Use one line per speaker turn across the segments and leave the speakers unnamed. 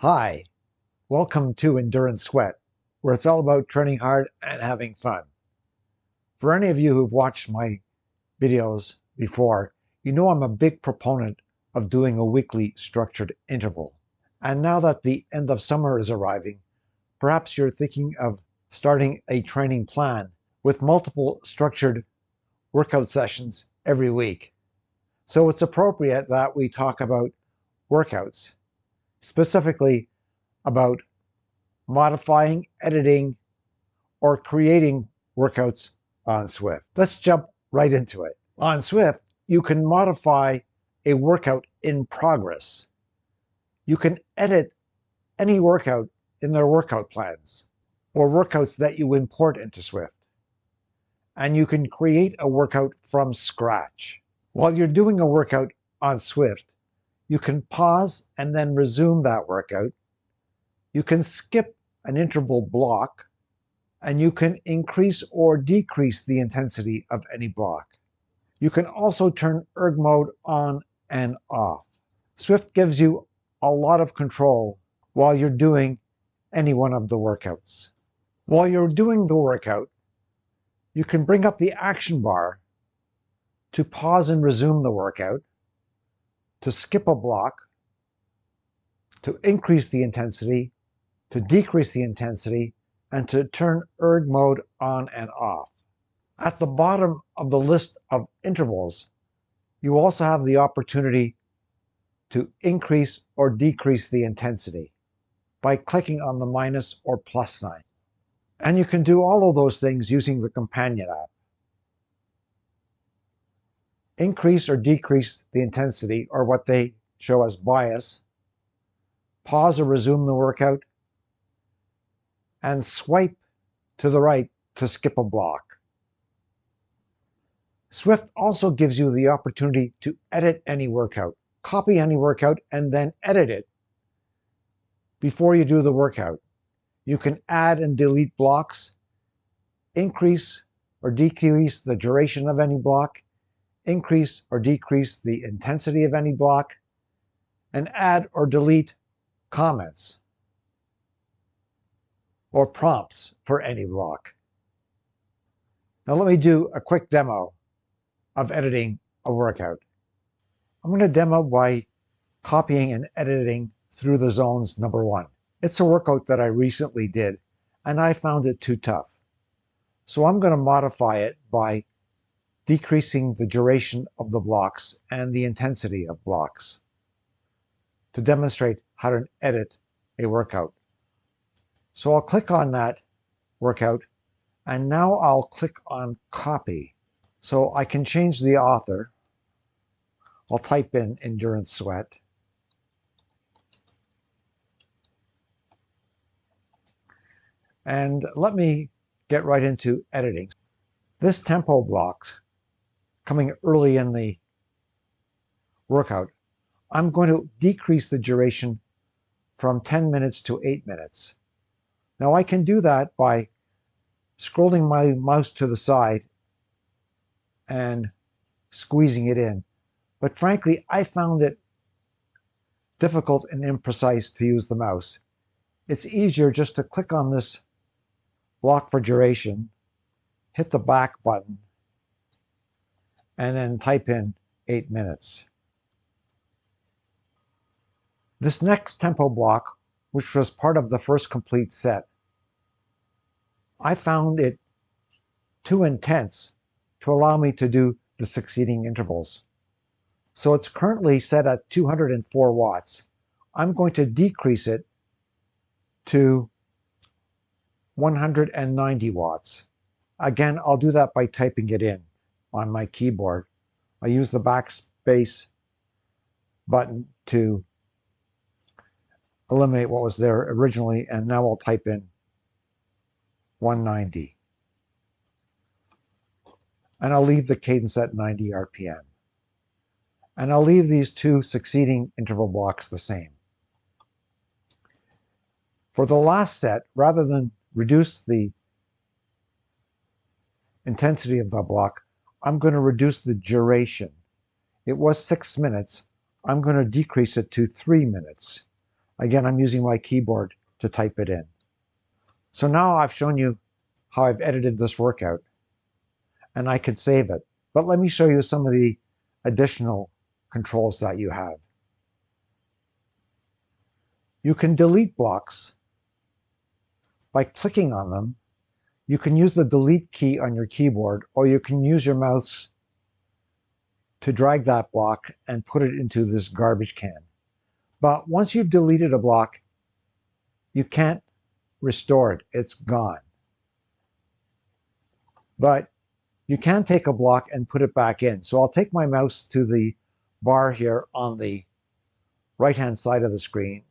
Hi, welcome to Endurance Sweat, where it's all about training hard and having fun. For any of you who've watched my videos before, you know I'm a big proponent of doing a weekly structured interval. And now that the end of summer is arriving, perhaps you're thinking of starting a training plan with multiple structured workout sessions every week. So it's appropriate that we talk about workouts, specifically about modifying, editing, or creating workouts on Zwift. Let's jump right into it. On Zwift, you can modify a workout in progress. You can edit any workout in their workout plans or workouts that you import into Zwift. And you can create a workout from scratch. While you're doing a workout on Zwift, you can pause and then resume that workout. You can skip an interval block, and you can increase or decrease the intensity of any block. You can also turn erg mode on and off. Zwift gives you a lot of control while you're doing any one of the workouts. While you're doing the workout, you can bring up the action bar to pause and resume the workout, to skip a block, to increase the intensity, to decrease the intensity, and to turn erg mode on and off. At the bottom of the list of intervals, you also have the opportunity to increase or decrease the intensity by clicking on the minus or plus sign. And you can do all of those things using the companion app. Increase or decrease the intensity, or what they show as bias, pause or resume the workout, and swipe to the right to skip a block. Zwift also gives you the opportunity to edit any workout, copy any workout, and then edit it before you do the workout. You can add and delete blocks, increase or decrease the duration of any block, increase or decrease the intensity of any block, and add or delete comments or prompts for any block. Now let me do a quick demo of editing a workout. I'm going to demo by copying and editing through the zones number 1. It's a workout that I recently did, and I found it too tough. So I'm going to modify it by decreasing the duration of the blocks and the intensity of blocks to demonstrate how to edit a workout. So I'll click on that workout, and now I'll click on copy. So I can change the author. I'll type in Endurance Sweat. And let me get right into editing. This tempo block, coming early in the workout, I'm going to decrease the duration from 10 minutes to 8 minutes. Now I can do that by scrolling my mouse to the side and squeezing it in. But frankly, I found it difficult and imprecise to use the mouse. It's easier just to click on this block for duration, hit the back button, and then type in 8 minutes. This next tempo block, which was part of the first complete set, I found it too intense to allow me to do the succeeding intervals. So it's currently set at 204 watts. I'm going to decrease it to 190 watts. Again, I'll do that by typing it in on my keyboard. I use the backspace button to eliminate what was there originally, and now I'll type in 190. And I'll leave the cadence at 90 RPM. And I'll leave these two succeeding interval blocks the same. For the last set, rather than reduce the intensity of the block, I'm going to reduce the duration. It was 6 minutes. I'm going to decrease it to 3 minutes. Again, I'm using my keyboard to type it in. So now I've shown you how I've edited this workout, and I could save it. But let me show you some of the additional controls that you have. You can delete blocks by clicking on them. You can use the delete key on your keyboard, or you can use your mouse to drag that block and put it into this garbage can. But once you've deleted a block, you can't restore it. It's gone. But you can take a block and put it back in. So I'll take my mouse to the bar here on the right-hand side of the screen.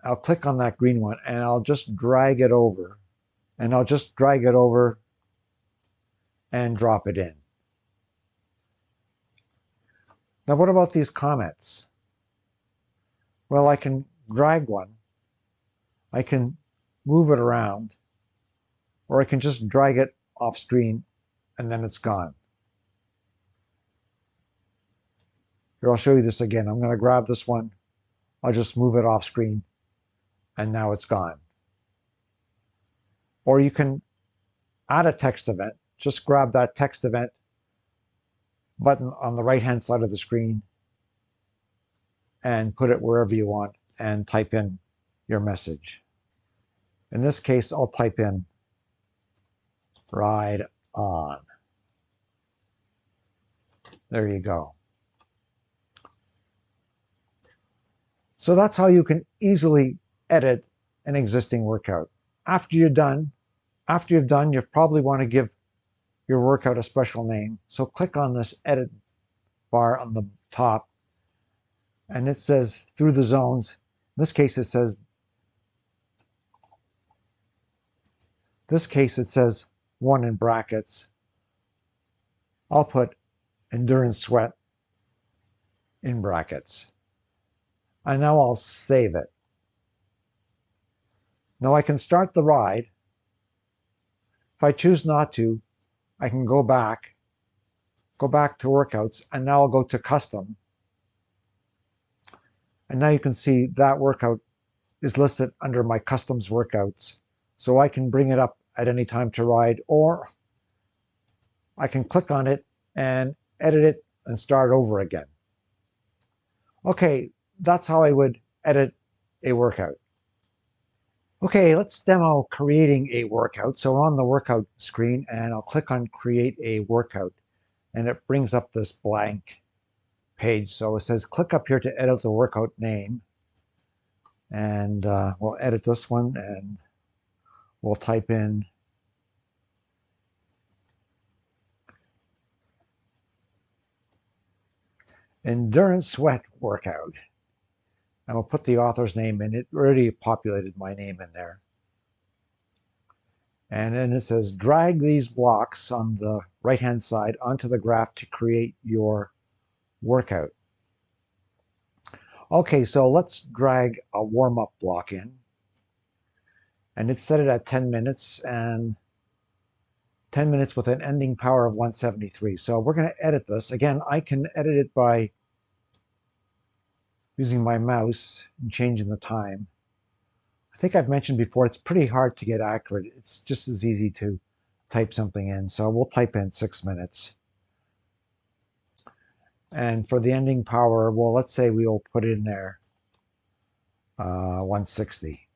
I'll click on that green one and I'll just drag it over. And I'll just drag it over and drop it in. Now, what about these comments? Well, I can drag one. I can move it around, or I can just drag it off screen and then it's gone. Here, I'll show you this again. I'm going to grab this one. I'll just move it off screen and now it's gone. Or you can add a text event. Just grab that text event button on the right-hand side of the screen and put it wherever you want and type in your message. In this case, I'll type in ride on. There you go. So that's how you can easily edit an existing workout. After you've done, you probably want to give your workout a special name. So click on this edit bar on the top, and it says through the zones. In this case, it says 1 in brackets. I'll put endurance sweat in brackets. And now I'll save it. Now I can start the ride. If I choose not to, I can go back to workouts, and now I'll go to custom. And now you can see that workout is listed under my customs workouts. So I can bring it up at any time to ride, or I can click on it and edit it and start over again. Okay, that's how I would edit a workout. Okay, let's demo creating a workout. So we're on the workout screen and I'll click on create a workout and it brings up this blank page. So it says click up here to edit the workout name, and we'll edit this one and we'll type in endurance sweat workout. And we'll put the author's name in. It already populated my name in there. And then it says drag these blocks on the right-hand side onto the graph to create your workout. Okay, so let's drag a warm-up block in. And it's set it at 10 minutes, and 10 minutes with an ending power of 173. So we're going to edit this. Again, I can edit it by using my mouse and changing the time. I think I've mentioned before, it's pretty hard to get accurate. It's just as easy to type something in. So we'll type in 6 minutes. And for the ending power, well, let's say we'll put in there 160.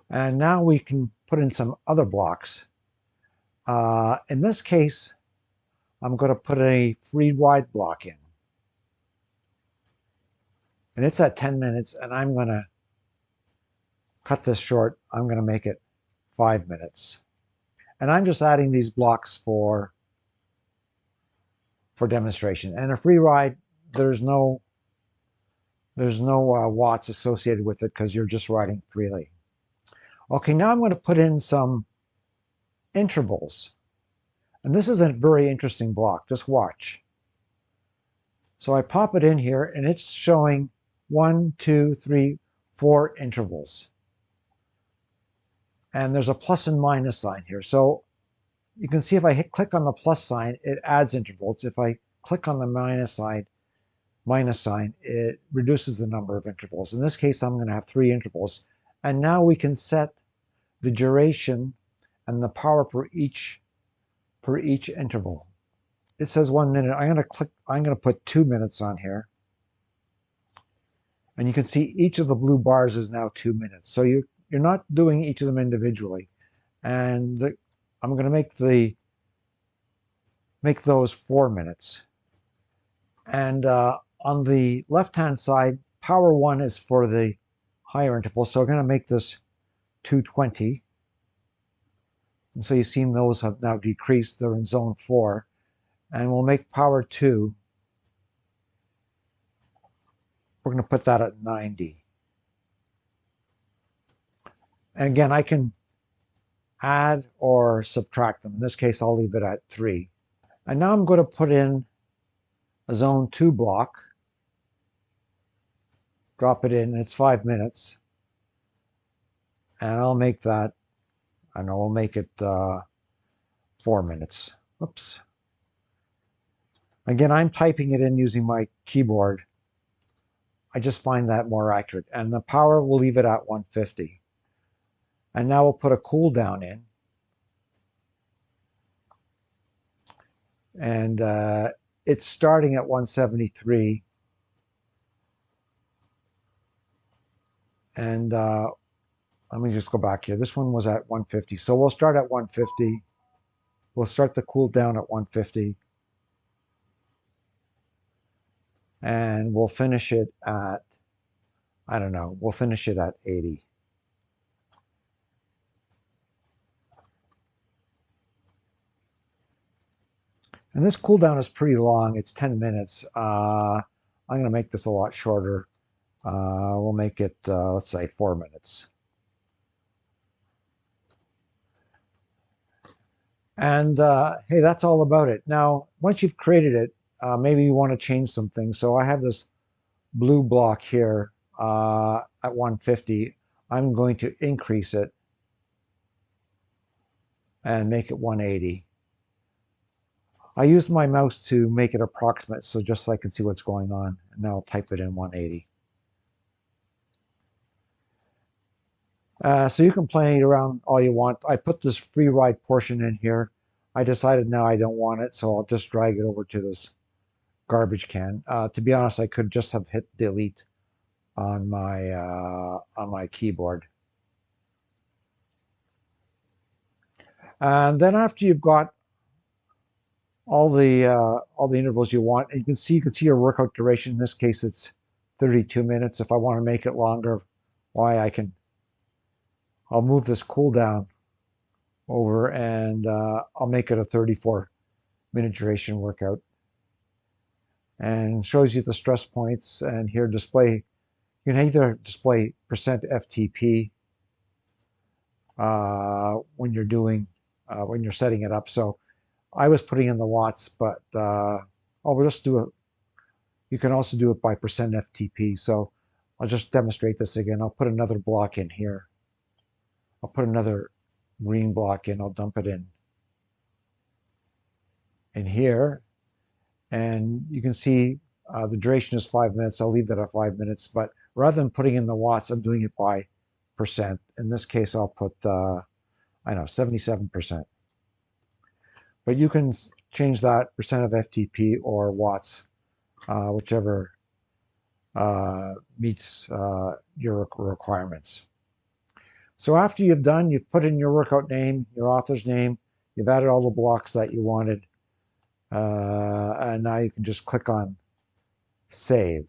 And now we can put in some other blocks. In this case, I'm going to put a free ride block in. And it's at 10 minutes, and I'm going to cut this short. I'm going to make it 5 minutes. And I'm just adding these blocks for demonstration. And a free ride, there's no watts associated with it because you're just riding freely. Okay, now I'm going to put in some intervals. And this is a very interesting block. Just watch. So I pop it in here, and it's showing 1, 2, 3, 4 intervals. And there's a plus and minus sign here. So you can see if I click on the plus sign, it adds intervals. If I click on the minus sign, minus sign, it reduces the number of intervals. In this case, I'm going to have 3 intervals. And now we can set the duration and the power for each interval. It says 1 minute. I'm going to put 2 minutes on here. And you can see each of the blue bars is now 2 minutes. So you're not doing each of them individually. And I'm going to make those 4 minutes. And on the left-hand side, power 1 is for the higher interval. So I'm going to make this 220. And so you've seen those have now decreased. They're in zone 4. And we'll make power 2. We're going to put that at 90. And again, I can add or subtract them. In this case, I'll leave it at 3. And now I'm going to put in a zone 2 block. Drop it in. It's 5 minutes. And I'll make that, I know, we'll make it 4 minutes. Oops. Again, I'm typing it in using my keyboard. I just find that more accurate. And the power, we'll leave it at 150. And now we'll put a cooldown in. And it's starting at 173. And let me just go back here. This one was at 150. So we'll start at 150. We'll start the cooldown at 150. And we'll finish it at, I don't know, we'll finish it at 80. And this cooldown is pretty long. It's 10 minutes. I'm going to make this a lot shorter. We'll make it, let's say, 4 minutes. And hey, that's all about it. Now, once you've created it, maybe you want to change some things. So I have this blue block here at 150. I'm going to increase it and make it 180. I used my mouse to make it approximate, so just so I can see what's going on. And now I'll type it in 180. So you can play around all you want. I put this free ride portion in here. I decided now I don't want it, so I'll just drag it over to this garbage can. To be honest, I could just have hit delete on my keyboard. And then after you've got all the intervals you want, and you can see your workout duration. In this case, it's 32 minutes. If I want to make it longer, I'll move this cooldown over, and I'll make it a 34-minute duration workout. And shows you the stress points, and here display. You can either display percent FTP when you're setting it up. So I was putting in the watts, but we'll just do it. You can also do it by percent FTP. So I'll just demonstrate this again. I'll put another block in here. I'll put another green block in. I'll dump it in here. And you can see the duration is 5 minutes. I'll leave that at 5 minutes. But rather than putting in the watts, I'm doing it by percent. In this case, I'll put, 77%. But you can change that percent of FTP or watts, whichever meets your requirements. So after you've put in your workout name, your author's name, you've added all the blocks that you wanted, and now you can just click on save.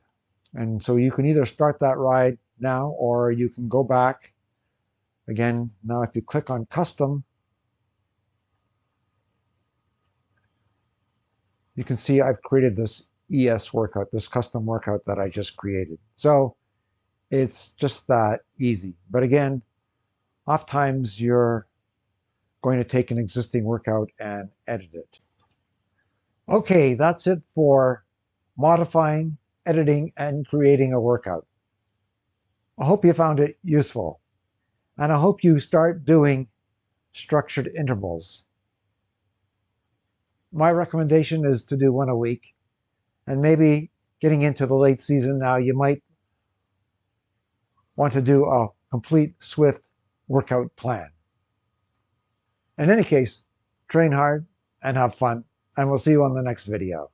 And so you can either start that ride now, or you can go back. Again, now if you click on custom, you can see I've created this ES workout, this custom workout that I just created. So it's just that easy. But again, oftentimes you're going to take an existing workout and edit it. Okay, that's it for modifying, editing, and creating a workout. I hope you found it useful, and I hope you start doing structured intervals. My recommendation is to do one a week, and maybe getting into the late season now, you might want to do a complete Zwift workout plan. In any case, train hard and have fun, and we'll see you on the next video.